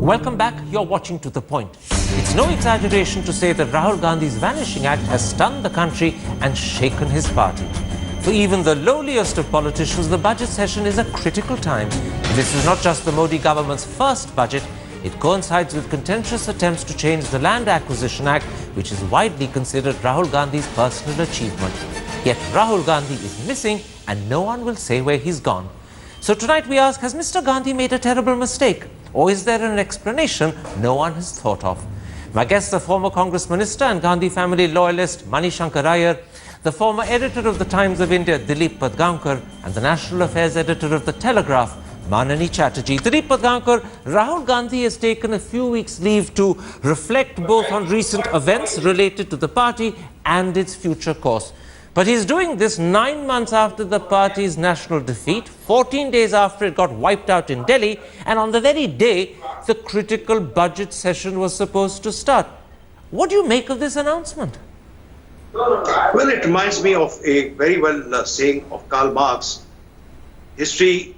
Welcome back. You're watching To The Point. It's no exaggeration to say that Rahul Gandhi's Vanishing Act has stunned the country and shaken his party. For even the lowliest of politicians, the budget session is a critical time. This is not just the Modi government's first budget. It coincides with contentious attempts to change the Land Acquisition Act, which is widely considered Rahul Gandhi's personal achievement. Yet Rahul Gandhi is missing and no one will say where he's gone. So tonight we ask, has Mr. Gandhi made a terrible mistake? Or is there an explanation no one has thought of? My guests are former Congress Minister and Gandhi family loyalist Manishankar Iyer, the former editor of the Times of India Dilip Padgaonkar, and the National Affairs editor of the Telegraph Manani Chatterjee. Dilip Padgaonkar, Rahul Gandhi has taken a few weeks' leave to reflect both on recent events related to the party and its future course. But he's doing this 9 months after the party's national defeat, 14 days after it got wiped out in Delhi, and on the very day the critical budget session was supposed to start. What do you make of this announcement? Well, it reminds me of a very well saying of Karl Marx. History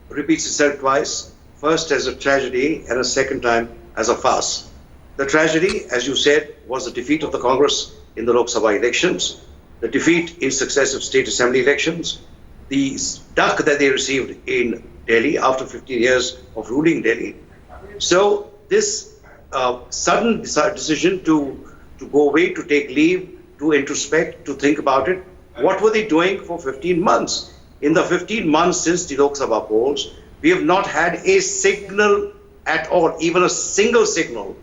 repeats itself twice, first as a tragedy and a second time as a farce. The tragedy, as you said, was the defeat of the Congress in the Lok Sabha elections, the defeat in successive state assembly elections, the duck that they received in Delhi after 15 years of ruling Delhi. So this sudden decision to go away, to take leave, to introspect, to think about it, what were they doing for 15 months? In the 15 months since the Lok Sabha polls, we have not had a signal at all, even a single signal,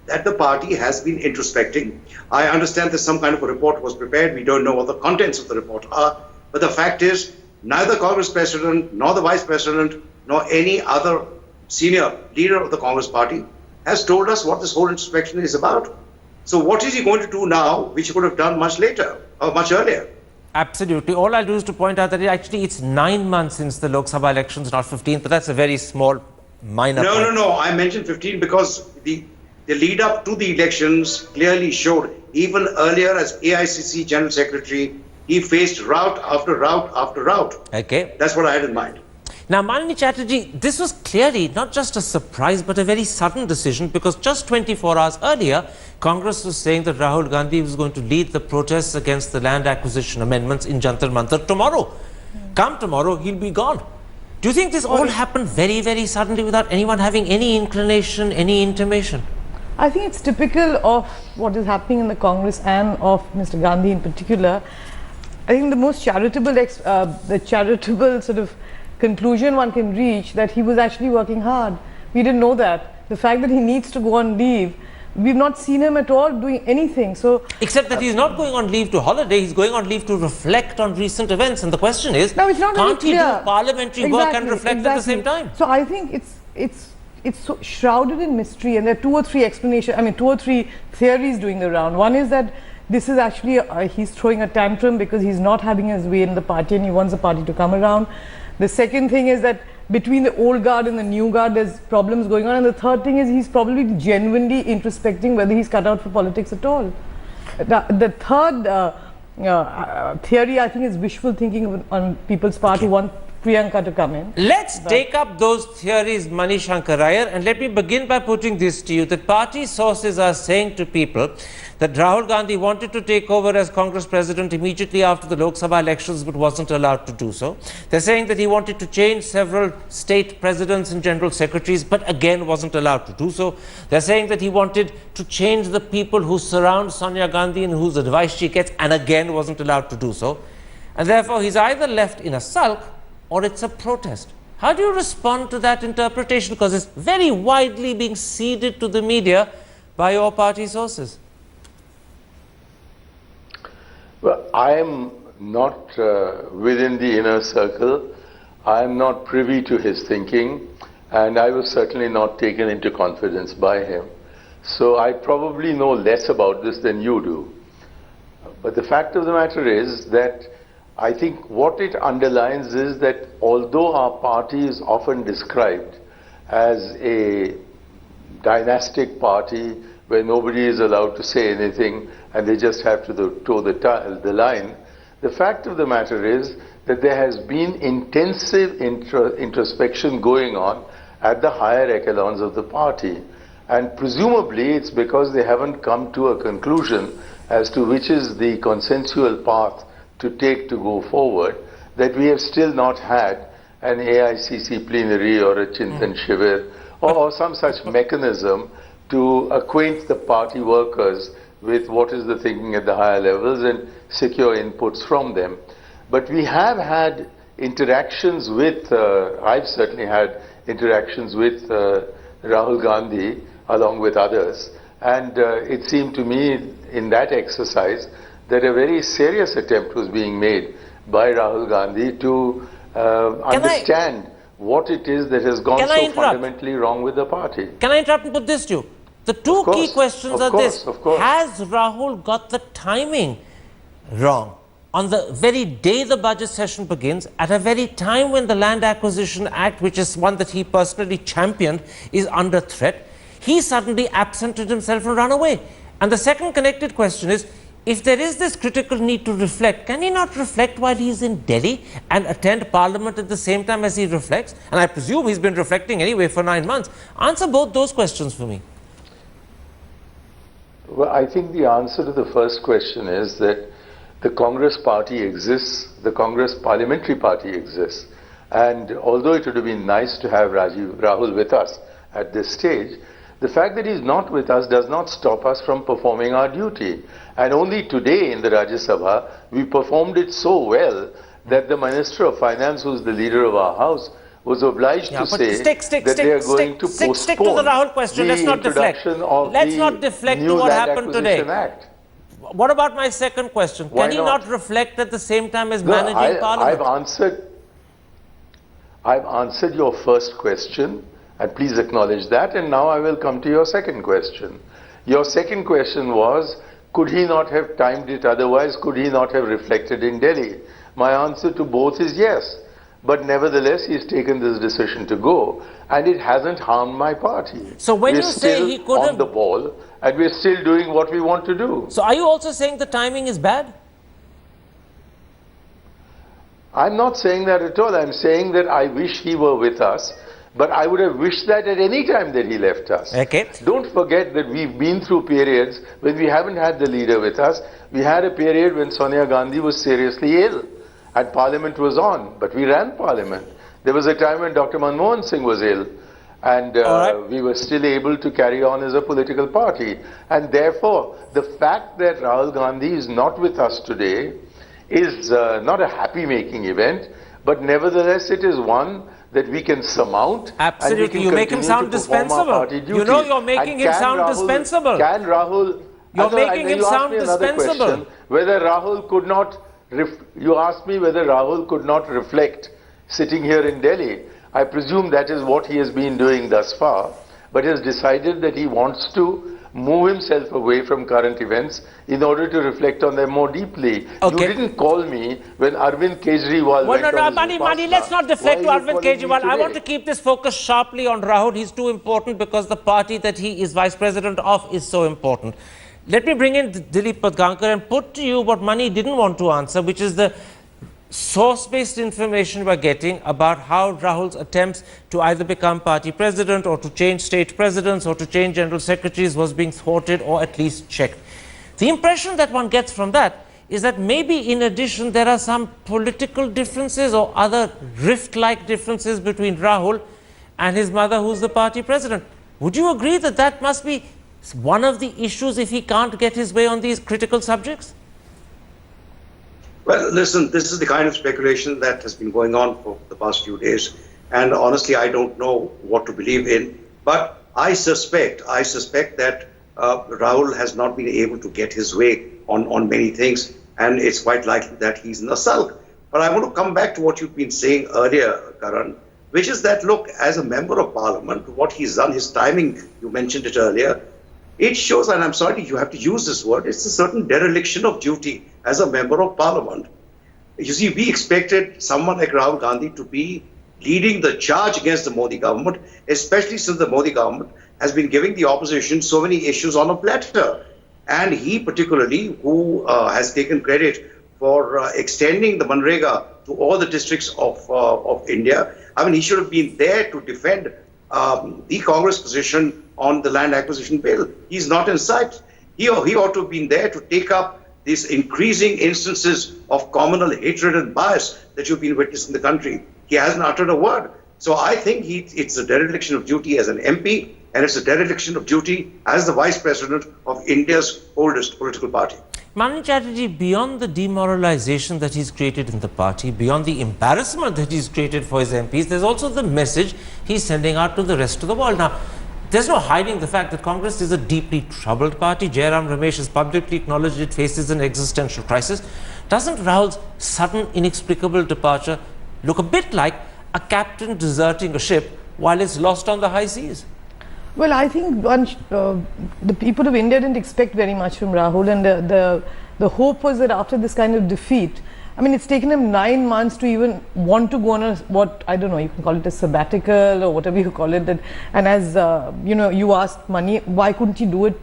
that the party has been introspecting. I understand that some kind of a report was prepared. We don't know what the contents of the report are. But the fact is, neither Congress president, nor the vice president, nor any other senior leader of the Congress party has told us what this whole introspection is about. So what is he going to do now, which he could have done much later, or much earlier? Absolutely. All I'll do is to point out that it's 9 months since the Lok Sabha elections, not 15, but that's a very small, minor point. No. I mentioned 15 because the lead up to the elections clearly showed, even earlier as AICC General Secretary, he faced rout after rout after rout. Okay. That's what I had in mind. Now, Manani Chatterjee, this was clearly not just a surprise, but a very sudden decision, because just 24 hours earlier, Congress was saying that Rahul Gandhi was going to lead the protests against the land acquisition amendments in Jantar Mantar tomorrow. Come tomorrow, he'll be gone. Do you think this all happened very, very suddenly without anyone having any inclination, any intimation? I think it's typical of what is happening in the Congress and of Mr. Gandhi in particular. I think the most charitable, sort of conclusion one can reach, that he was actually working hard. We didn't know that. The fact that he needs to go on leave, we've not seen him at all doing anything. So, except that he's not going on leave to holiday, he's going on leave to reflect on recent events. And the question is, no, it's not can't really he clear. do parliamentary work and reflect at the same time? So I think it's so shrouded in mystery, and there are two or three theories doing the round. One is that this is actually, he's throwing a tantrum because he's not having his way in the party and he wants the party to come around. The second thing is that between the old guard and the new guard, there's problems going on. And the third thing is he's probably genuinely introspecting whether he's cut out for politics at all. The third theory, I think, is wishful thinking on people's part who want Priyanka to come in. Let's take up those theories, Manishankar Iyer, and let me begin by putting this to you. The party sources are saying to people that Rahul Gandhi wanted to take over as Congress president immediately after the Lok Sabha elections but wasn't allowed to do so. They're saying that he wanted to change several state presidents and general secretaries but again wasn't allowed to do so. They're saying that he wanted to change the people who surround Sonia Gandhi and whose advice she gets and again wasn't allowed to do so. And therefore he's either left in a sulk or it's a protest. How do you respond to that interpretation? Because it's very widely being ceded to the media by your party sources. Well, I am not within the inner circle. I am not privy to his thinking, and I was certainly not taken into confidence by him. So I probably know less about this than you do. But the fact of the matter is that I think what it underlines is that although our party is often described as a dynastic party where nobody is allowed to say anything and they just have to toe the line, the fact of the matter is that there has been intensive introspection going on at the higher echelons of the party. And presumably it's because they haven't come to a conclusion as to which is the consensual path to take to go forward, that we have still not had an AICC plenary or a Chintan Shivir or some such mechanism to acquaint the party workers with what is the thinking at the higher levels and secure inputs from them. But we have had interactions with, I've certainly had interactions with Rahul Gandhi along with others, and it seemed to me in that exercise that a very serious attempt was being made by Rahul Gandhi to understand what it is that has gone so fundamentally wrong with the party. Can I interrupt and put this to you? The two key questions are this. Has Rahul got the timing wrong? On the very day the budget session begins, at a very time when the Land Acquisition Act, which is one that he personally championed, is under threat, he suddenly absented himself and run away. And the second connected question is, if there is this critical need to reflect, can he not reflect while he's in Delhi and attend Parliament at the same time as he reflects? And I presume he's been reflecting anyway for 9 months. Answer both those questions for me. Well, I think the answer to the first question is that the Congress party exists, the Congress parliamentary party exists. And although it would have been nice to have Rahul with us at this stage, the fact that he's not with us does not stop us from performing our duty. And only today in the Rajya Sabha, we performed it so well that the Minister of Finance, who's the leader of our House, was obliged to say that they are going to postpone stick to the Rahul question. Let's not deflect. Let's not deflect to what happened today. Act. What about my second question? Can he not reflect at the same time as managing Parliament? I've answered your first question, and please acknowledge that, and now I will come to your second question. Your second question was, could he not have timed it otherwise? Could he not have reflected in Delhi? My answer to both is yes. But nevertheless, he's taken this decision to go, and it hasn't harmed my party. So when you say he could have... on the ball, and we're still doing what we want to do. So are you also saying the timing is bad? I'm not saying that at all. I'm saying that I wish he were with us, but I would have wished that at any time that he left us. Okay. Don't forget that we've been through periods when we haven't had the leader with us. We had a period when Sonia Gandhi was seriously ill, and Parliament was on, but we ran Parliament. There was a time when Dr. Manmohan Singh was ill, and we were still able to carry on as a political party. And therefore, the fact that Rahul Gandhi is not with us today is not a happy-making event, but nevertheless it is one that we can surmount. Absolutely, you make him sound dispensable. You know you're making him sound dispensable. Can Rahul... You're making him sound dispensable. Whether Rahul could not... You asked me whether Rahul could not reflect sitting here in Delhi. I presume that is what he has been doing thus far, but has decided that he wants to move himself away from current events in order to reflect on them more deeply. Okay. You didn't call me when Arvind Kejriwal Mani, let's not deflect to Arvind Kejriwal. I want to keep this focus sharply on Rahul. He's too important because the party that he is vice president of is so important. Let me bring in Dilip Padgankar and put to you what Mani didn't want to answer, which is the source-based information we're getting about how Rahul's attempts to either become party president or to change state presidents or to change general secretaries was being thwarted or at least checked. The impression that one gets from that is that maybe in addition there are some political differences or other rift-like differences between Rahul and his mother, who's the party president. Would you agree that that must be one of the issues if he can't get his way on these critical subjects? Well, listen, this is the kind of speculation that has been going on for the past few days. And honestly, I don't know what to believe in. But I suspect that Rahul has not been able to get his way on many things. And it's quite likely that he's in a sulk. But I want to come back to what you've been saying earlier, Karan, which is that, look, as a member of parliament, what he's done, his timing, you mentioned it earlier, it shows, and I'm sorry you have to use this word, it's a certain dereliction of duty as a member of parliament. You see, we expected someone like Rahul Gandhi to be leading the charge against the Modi government, especially since the Modi government has been giving the opposition so many issues on a platter. And he particularly, who has taken credit for extending the Manrega to all the districts of India, I mean, he should have been there to defend the Congress position on the land acquisition bill. He's not in sight. He ought to have been there to take up these increasing instances of communal hatred and bias that you've been witnessing in the country. He hasn't uttered a word. So I think it's a dereliction of duty as an MP, and it's a dereliction of duty as the Vice President of India's oldest political party. Mani Chatterjee, beyond the demoralization that he's created in the party, beyond the embarrassment that he's created for his MPs, there's also the message he's sending out to the rest of the world. Now, there's no hiding the fact that Congress is a deeply troubled party. Jairam Ramesh has publicly acknowledged it faces an existential crisis. Doesn't Rahul's sudden, inexplicable departure look a bit like a captain deserting a ship while it's lost on the high seas? Well, I think the people of India didn't expect very much from Rahul, and the hope was that after this kind of defeat, I mean, it's taken him 9 months to even want to go on what, I don't know, you can call it a sabbatical or whatever you call it. And as, you asked Mani, why couldn't he do it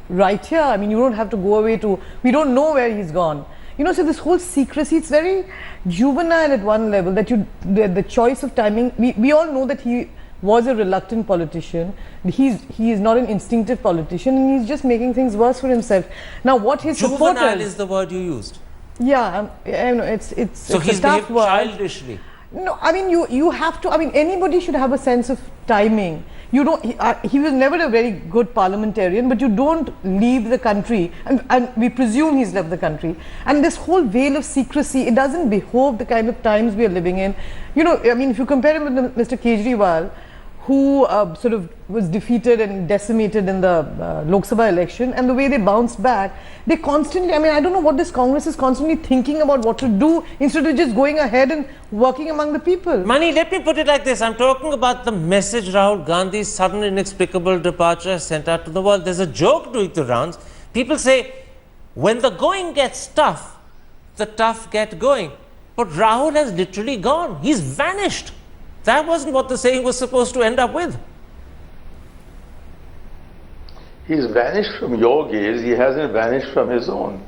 right here? I mean, you don't have to go away we don't know where he's gone. So this whole secrecy, it's very juvenile at one level, that the choice of timing, we all know that he was a reluctant politician. He is not an instinctive politician, and he's just making things worse for himself. Now, what his supporters... Juvenile is the word you used. Yeah, it's so he's behaved childishly. No, I mean, you have to, I mean, anybody should have a sense of timing. You don't, he was never a very good parliamentarian, but you don't leave the country, and we presume he's left the country. And this whole veil of secrecy, it doesn't behove the kind of times we are living in. I mean, if you compare him with Mr. Kejriwal, who sort of was defeated and decimated in the Lok Sabha election, and the way they bounced back, they constantly, I mean, I don't know what this Congress is constantly thinking about what to do instead of just going ahead and working among the people. Mani, let me put it like this. I'm talking about the message Rahul Gandhi's sudden inexplicable departure sent out to the world. There's a joke doing the rounds. People say, when the going gets tough, the tough get going. But Rahul has literally gone. He's vanished. That wasn't what the saying was supposed to end up with. He's vanished from your gaze, he hasn't vanished from his own.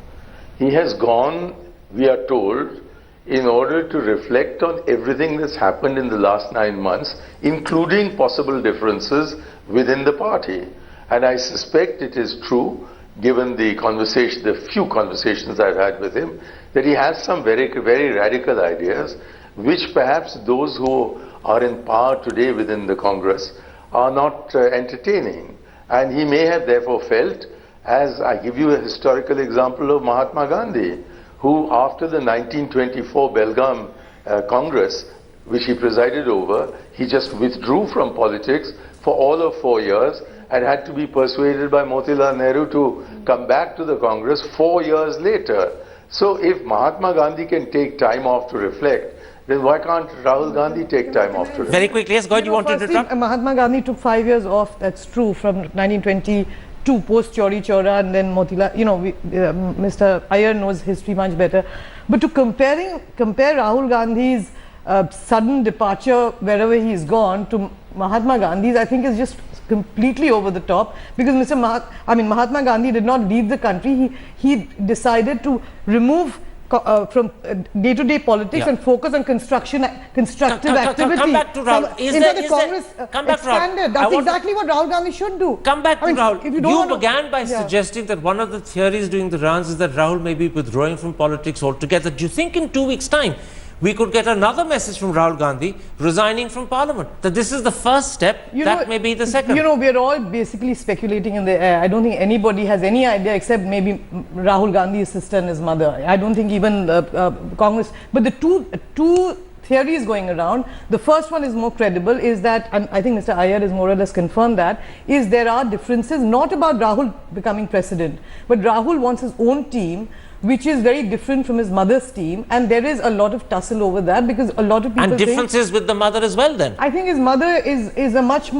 He has gone, we are told, in order to reflect on everything that's happened in the last 9 months, including possible differences within the party. And I suspect it is true, given the few conversations I've had with him, that he has some very, very radical ideas, which perhaps those who are in power today within the Congress are not entertaining. And he may have therefore felt, as I give you a historical example of Mahatma Gandhi, who after the 1924 Belgaum Congress, which he presided over, he just withdrew from politics for all of 4 years and had to be persuaded by Motilal Nehru to come back to the Congress 4 years later. So if Mahatma Gandhi can take time off to reflect, then why can't Rahul Gandhi take time off to reflect? Very quickly, yes, God, you wanted to interrupt? Mahatma Gandhi took 5 years off, that's true, from 1922, post Chauri Chaura, and then Motilal, Mr. Iyer knows history much better. But to compare Rahul Gandhi's sudden departure wherever he's gone to Mahatma Gandhi's, I think is just completely over the top, because Mahatma Gandhi did not leave the country. He decided to remove from day-to-day politics and focus on constructive activity. Come back to Rahul. Come back to Rahul. That's exactly what Rahul Gandhi should do. Come back to Rahul. You began by suggesting that one of the theories doing the rounds is that Rahul may be withdrawing from politics altogether. Do you think in 2 weeks' time we could get another message from Rahul Gandhi resigning from Parliament? That this is the first step, that may be the second. We're all basically speculating in the air. I don't think anybody has any idea except maybe Rahul Gandhi's sister and his mother. I don't think even Congress. But the two theories going around, the first one is more credible, is that, and I think Mr. Iyer has more or less confirmed that, is there are differences, not about Rahul becoming president, but Rahul wants his own team, which is very different from his mother's team, and there is a lot of tussle over that, because a lot of people and differences with the mother as well. Then I think his mother is a much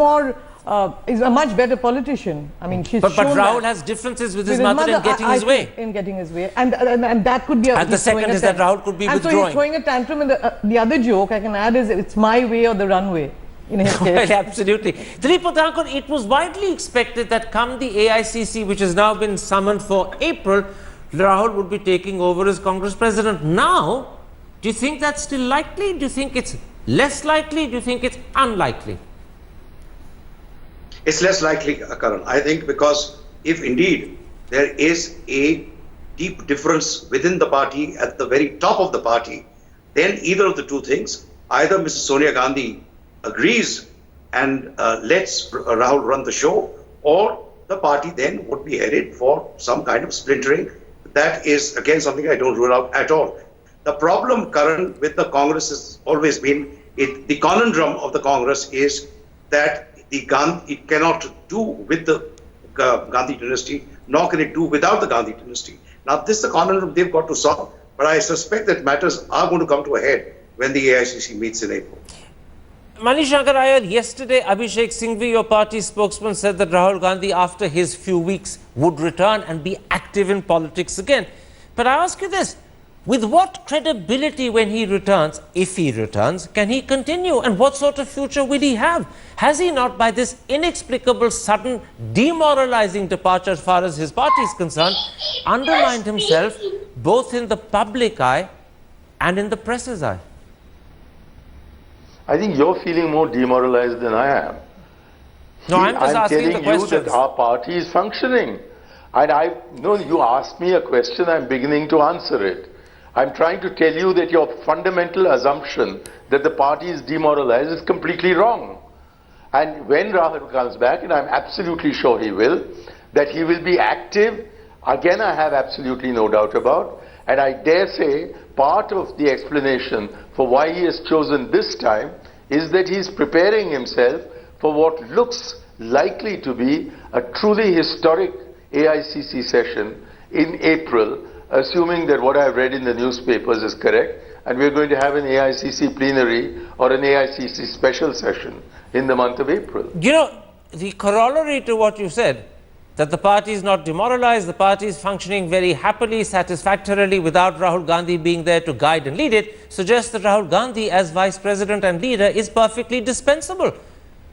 better politician. I mean, she's but Rahul has differences with his mother in getting his way. In getting his way, and that could be. And the second is that Rahul could be withdrawing. So he's throwing a tantrum. And the other joke I can add is, it's my way or the runway. In his case. Well, absolutely. Dilip Pathankar, it was widely expected that come the AICC, which has now been summoned for April, Rahul would be taking over as Congress president. Now, do you think that's still likely? Do you think it's less likely? Do you think it's unlikely? It's less likely, Karan. I think because if indeed there is a deep difference within the party at the very top of the party, then either of the two things, either Mrs. Sonia Gandhi agrees and lets Rahul run the show, or the party then would be headed for some kind of splintering. That is, again, something I don't rule out at all. The problem, Karan, with the Congress has always been, the conundrum of the Congress is that it cannot do with the Gandhi dynasty, nor can it do without the Gandhi dynasty. Now, this is the conundrum they've got to solve, but I suspect that matters are going to come to a head when the AICC meets in April. Manish Shankar Iyer, yesterday Abhishek Singhvi, your party spokesman, said that Rahul Gandhi, after his few weeks, would return and be active in politics again. But I ask you this, with what credibility when he returns, if he returns, can he continue? And what sort of future will he have? Has he not, by this inexplicable, sudden, demoralizing departure as far as his party is concerned, undermined himself both in the public eye and in the press's eye? I think you're feeling more demoralized than I am. No, I'm just asking the questions. I'm telling you that our party is functioning. And you asked me a question, I'm beginning to answer it. I'm trying to tell you that your fundamental assumption that the party is demoralized is completely wrong. And when Rahul comes back, and I'm absolutely sure he will, that he will be active, again I have absolutely no doubt about. And I dare say part of the explanation for why he has chosen this time is that he's preparing himself for what looks likely to be a truly historic AICC session in April, assuming that what I've read in the newspapers is correct, and we're going to have an AICC plenary or an AICC special session in the month of April. You know, the corollary to what you said, that the party is not demoralized, the party is functioning very happily, satisfactorily without Rahul Gandhi being there to guide and lead it, suggests that Rahul Gandhi as vice president and leader is perfectly dispensable.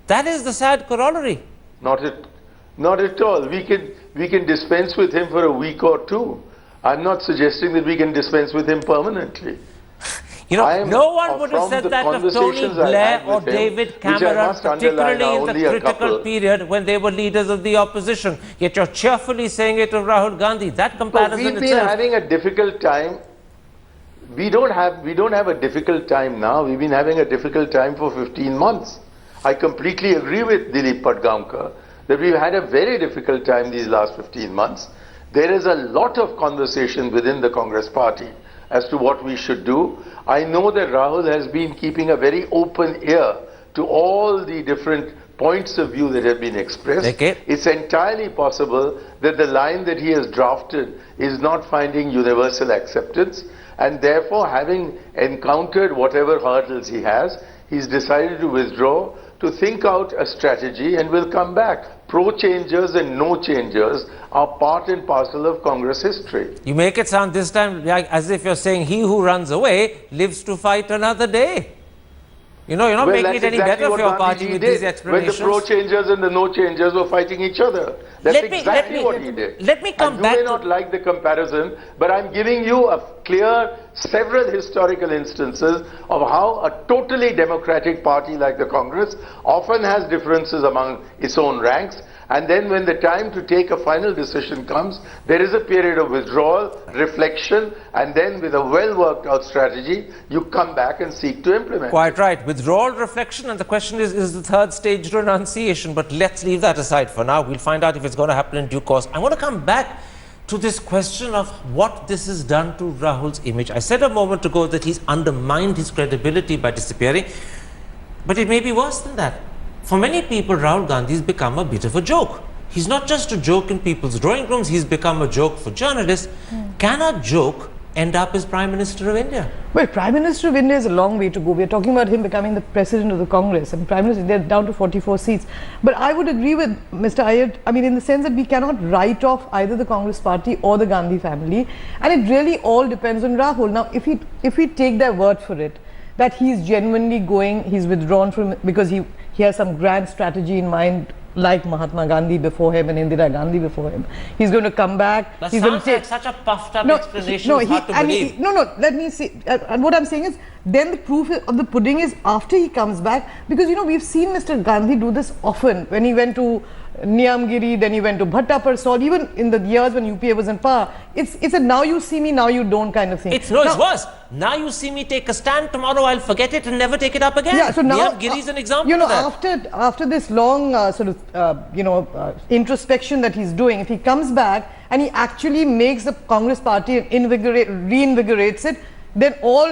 That is the sad corollary. Not at all. We can dispense with him for a week or two. I'm not suggesting that we can dispense with him permanently. You know, no one would have said that of Tony Blair or David Cameron, particularly in the critical period when they were leaders of the opposition. Yet you're cheerfully saying it of Rahul Gandhi. That comparison itself. We've been having a difficult time. We don't have a difficult time now. We've been having a difficult time for 15 months. I completely agree with Dilip Padgaonkar that we've had a very difficult time these last 15 months. There is a lot of conversation within the Congress party as to what we should do. I know that Rahul has been keeping a very open ear to all the different points of view that have been expressed. Okay. It's entirely possible that the line that he has drafted is not finding universal acceptance, and therefore, having encountered whatever hurdles he has, he's decided to withdraw, to think out a strategy, and will come back. Pro-changers and no-changers are part and parcel of Congress history. You make it sound this time like as if you're saying he who runs away lives to fight another day. You know, you're not making it any better for your party with these explanations. When the pro-changers and the no-changers were fighting each other. That's exactly what he did. Let me come back. You may not like the comparison, but I'm giving you a clear, several historical instances of how a totally democratic party like the Congress often has differences among its own ranks, and then when the time to take a final decision comes, there is a period of withdrawal, reflection, and then with a well worked out strategy, you come back and seek to implement. Quite right. Withdrawal, reflection, and the question is the third stage renunciation. But let's leave that aside for now. We'll find out if it's going to happen in due course. I want to come back to this question of what this has done to Rahul's image. I said a moment ago that he's undermined his credibility by disappearing, but it may be worse than that. For many people, Rahul Gandhi has become a bit of a joke. He's not just a joke in people's drawing rooms, he's become a joke for journalists. Can a joke end up as Prime Minister of India? Well, Prime Minister of India is a long way to go. We are talking about him becoming the President of the Congress, and Prime Minister, they're down to 44 seats. But I would agree with Mr. Iyer, I mean, in the sense that we cannot write off either the Congress party or the Gandhi family, and it really all depends on Rahul. Now, if we take their word for it, that he's genuinely going, he's withdrawn from, because he has some grand strategy in mind like Mahatma Gandhi before him and Indira Gandhi before him. He's going to come back. That he's sounds like such a puffed up explanation. It's hard to believe. Let me see. And what I'm saying is, then the proof of the pudding is after he comes back, because we've seen Mr. Gandhi do this often when he went to Niyamgiri, then he went to Bhattapar Salt, even in the years when UPA was in power. It's a now you see me, now you don't kind of thing. It's worse. Now you see me take a stand, tomorrow I'll forget it and never take it up again. Yeah, so now Niyamgiri is an example of that. After this long introspection that he's doing, if he comes back and he actually makes the Congress party reinvigorates it, then all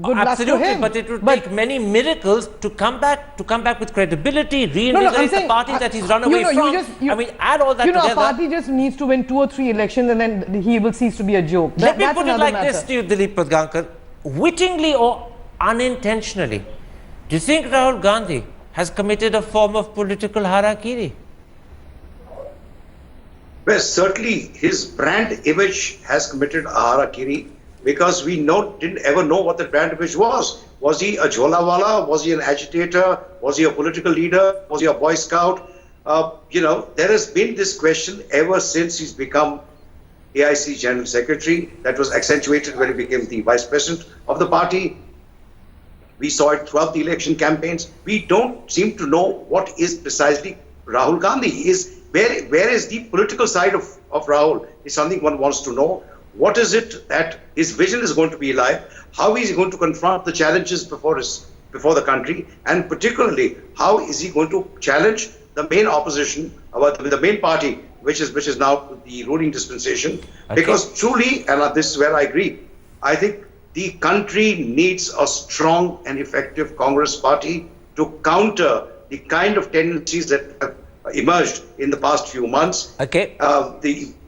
good luck to him. But it would take many miracles to come back with credibility, reinvigorate the party that he's run away from. Add all that together. A party just needs to win 2 or 3 elections and then he will cease to be a joke. Let me put it like this to you, Dilip Padgankar. Wittingly or unintentionally, do you think Rahul Gandhi has committed a form of political harakiri? Well, certainly his brand image has committed a harakiri, because we didn't ever know what the brand image was. Was he a jholawala? Was he an agitator? Was he a political leader? Was he a Boy Scout? There has been this question ever since he's become AIC General Secretary. That was accentuated when he became the Vice President of the party. We saw it throughout the election campaigns. We don't seem to know what is precisely Rahul Gandhi is. Where is the political side of Rahul? Is something one wants to know. What is it that his vision is going to be like? How is he going to confront the challenges before the country? And particularly, how is he going to challenge the main opposition, the main party, which is now the ruling dispensation? Okay. Because truly, and this is where I agree, I think the country needs a strong and effective Congress party to counter the kind of tendencies that have emerged in the past few months. Okay.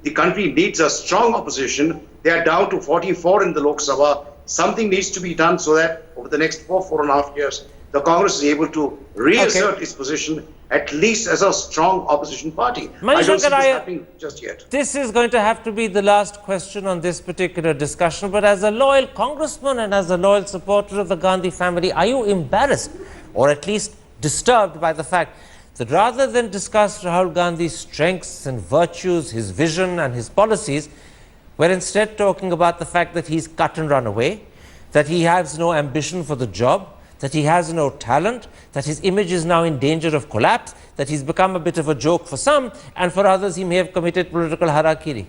The country needs a strong opposition. They are down to 44 in the Lok Sabha. Something needs to be done so that over the next 4.5 years, the Congress is able to reassert its position, at least as a strong opposition party. I don't see this happening just yet. This is going to have to be the last question on this particular discussion, but as a loyal congressman and as a loyal supporter of the Gandhi family, are you embarrassed or at least disturbed by the fact that rather than discuss Rahul Gandhi's strengths and virtues, his vision and his policies, we're instead talking about the fact that he's cut and run away, that he has no ambition for the job, that he has no talent, that his image is now in danger of collapse, that he's become a bit of a joke for some, and for others he may have committed political harakiri?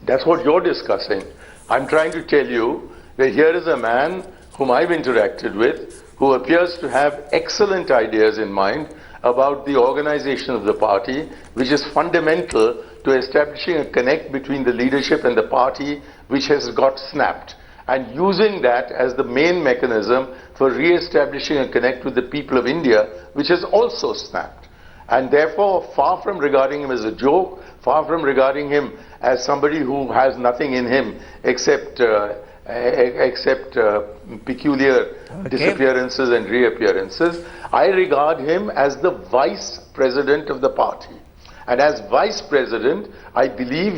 That's what you're discussing. I'm trying to tell you that here is a man whom I've interacted with, who appears to have excellent ideas in mind about the organization of the party, which is fundamental to establishing a connect between the leadership and the party, which has got snapped, and using that as the main mechanism for re-establishing a connect with the people of India, which has also snapped. And therefore, far from regarding him as a joke, far from regarding him as somebody who has nothing in him except peculiar disappearances and reappearances, I regard him as the vice president of the party. And as vice president, I believe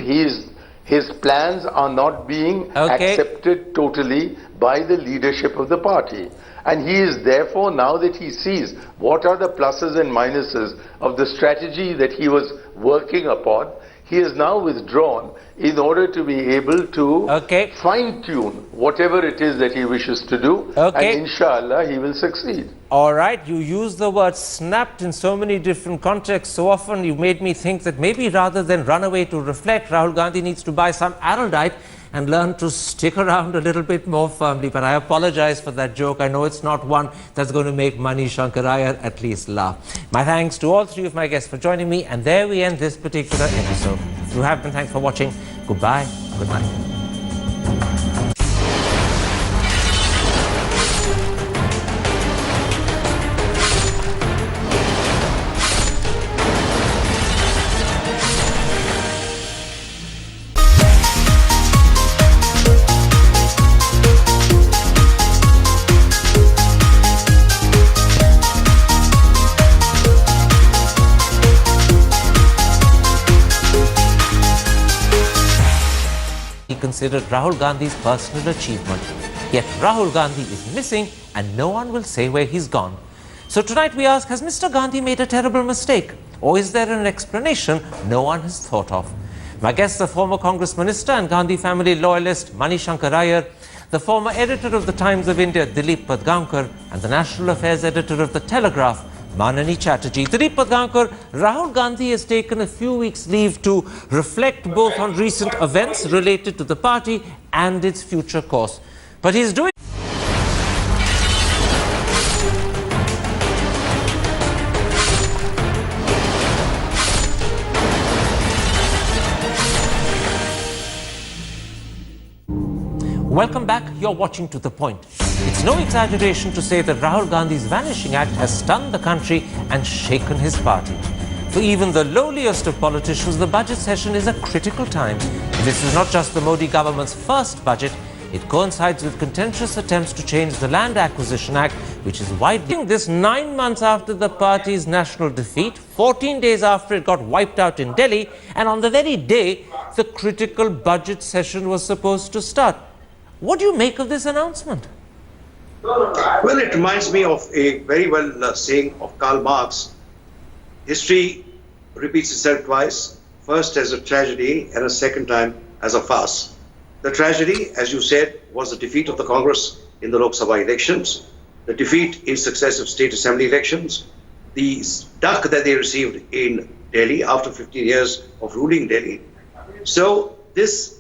his plans are not being accepted totally by the leadership of the party. And he is therefore, now that he sees what are the pluses and minuses of the strategy that he was working upon, he is now withdrawn in order to be able to fine-tune whatever it is that he wishes to do, and inshallah he will succeed. All right, you use the word snapped in so many different contexts. So often you made me think that maybe rather than run away to reflect, Rahul Gandhi needs to buy some Araldite and learn to stick around a little bit more firmly. But I apologize for that joke. I know it's not one that's going to make Mani Shankaraya at least laugh. My thanks to all three of my guests for joining me. And there we end this particular episode. If you have been, thanks for watching. Goodbye. Good night. Considered Rahul Gandhi's personal achievement. Yet Rahul Gandhi is missing and no one will say where he's gone. So tonight we ask, has Mr. Gandhi made a terrible mistake? Or is there an explanation no one has thought of? My guests are former Congress Minister and Gandhi family loyalist Mani Shankar Iyer, the former editor of the Times of India Dilip Padgaonkar, and the National Affairs editor of the Telegraph Manani Chatterjee. Dilip Padgaonkar, Rahul Gandhi has taken a few weeks' leave to reflect both on recent events related to the party and its future course. But he's doing Welcome back. You're watching To The Point. It's no exaggeration to say that Rahul Gandhi's vanishing act has stunned the country and shaken his party. For even the lowliest of politicians, the budget session is a critical time. This is not just the Modi government's first budget. It coincides with contentious attempts to change the Land Acquisition Act, which is widely this 9 months after the party's national defeat, 14 days after it got wiped out in Delhi, and on the very day the critical budget session was supposed to start. What do you make of this announcement? Well, it reminds me of a very well saying of Karl Marx. History repeats itself twice, first as a tragedy and a second time as a farce. The tragedy, as you said, was the defeat of the Congress in the Lok Sabha elections, the defeat in successive state assembly elections, the duck that they received in Delhi after 15 years of ruling Delhi. So this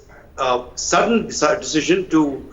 sudden decision to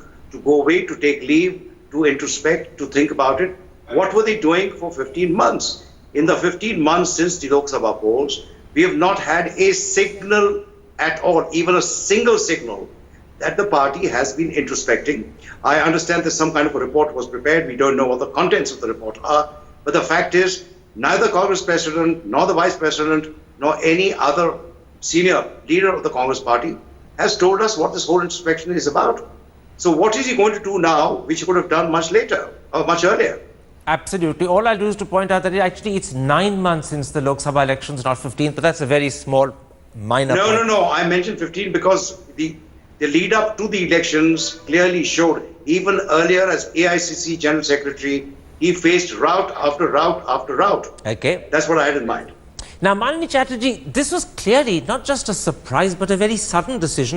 go away, to take leave, to introspect, to think about it. What were they doing for 15 months? In the 15 months since the Lok Sabha polls, we have not had a signal at all, even a single signal, that the party has been introspecting. I understand that some kind of a report was prepared. We don't know what the contents of the report are. But the fact is, neither Congress President, nor the Vice President, nor any other senior leader of the Congress party has told us what this whole inspection is about. So what is he going to do now, which he could have done much later, or much earlier? Absolutely. All I'll do is to point out that it's 9 months since the Lok Sabha elections, not 15, but that's a very small, minor point. No. I mentioned 15 because the lead up to the elections clearly showed, even earlier as AICC General Secretary, he faced route after route after route. Okay. That's what I had in mind. Now, Manani Chatterjee, this was clearly not just a surprise, but a very sudden decision.